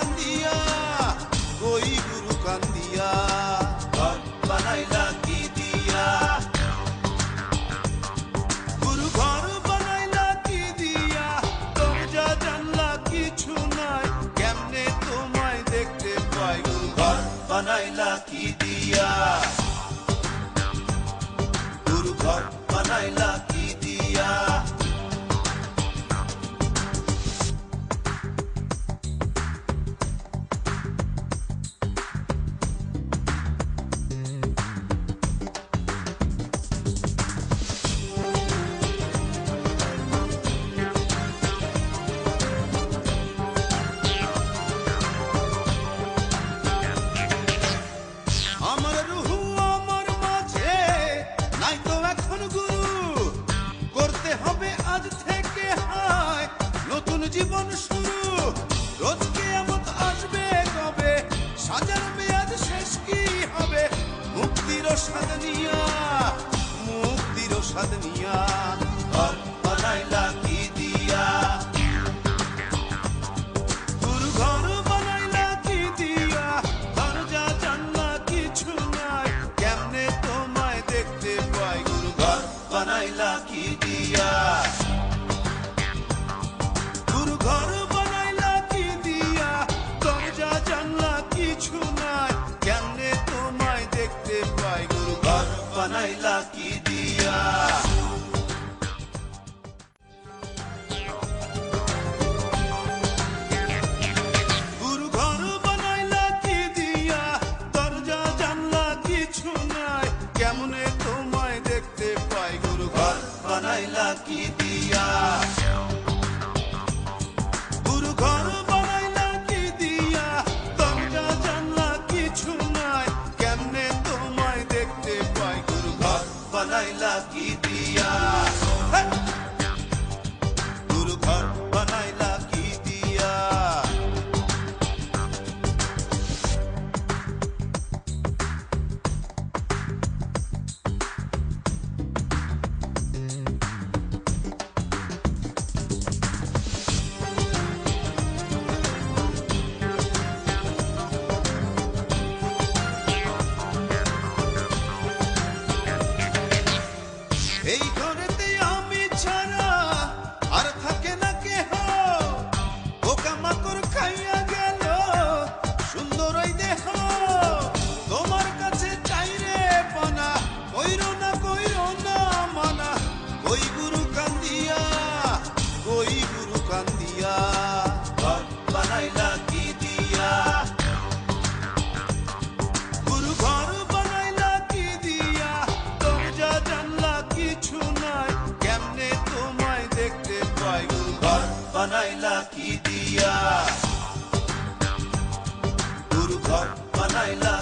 কান্দিয়া, ওই গুরু কান্দিয়া, ঘর বানাইলা কি দিয়া? গুরু ঘর বানাইলা কি দিয়া? দরজা জানলা কিছু নাই, কেমনে তোমায় দেখতে পাই? গুরু ঘর বানাইলা কি দিয়া? গুরু ঘর বানাইলা কি দিয়া? আমার রুহু আমার মাঝে নাই তো এখন গুরু, করতে হবে আজ থেকে হায় নতুন জীবন শুরু। রোজ কিয়ামত আসবে কবে, সাজার মেয়াদ শেষ কি হবে? মুক্তির স্বাদ নিয়া, মুক্তির স্বাদ নিয়া, ঘর বানাইলা কি দিয়া? গুরু ঘর বানাইলা কি দিয়া? দরজা জানলা কিছু নাই, কেমনে তোমায় দেখতে পাই? গুরু ঘর বানাইলা কি দিয়া? গুরু ঘর বানাইলা কি দিয়া? দরজা জানলা কিছু নাই, কেমনে তোমায় দেখতে পাই? গুরু ঘর বানাইলা কি দিয়া? গুরু ঘর বানাইলা কি দিয়া? দরজা জানলা কিছু নাই, কেমনে তোমায় দেখতে পাই? গুরু ঘর বানাইলা কি দিয়া? গুরু ঘর বানাইলা কি দিয়া? দরজা জানলা কিছু নাই, কেমনে তোমায় দেখতে পাই? গুরু ঘর বানাইলা কি দিয়া? গুরু ঘর বানাইলা কি দিয়া? এই ঘরেতে আমি ছাড়া আর থাকে না কেহ, পোকামাকড় খাইয়া গেল সুন্দর ওই দেহ। তোমার কাছে চাই রে পানা, কইরো না মানা, ওই গুরু কান্দিয়া, ওই গুরু কান্দিয়া, ঘর বানাইলা কি দিয়া? গুরু ঘর বানাইলা কি দিয়া? দরজা জানলা কিছু নাই, কেমনে তোমায় দেখতে পাই? গুরু ঘর বানাইলা কি দিয়া? গুরু ঘর বানাইলা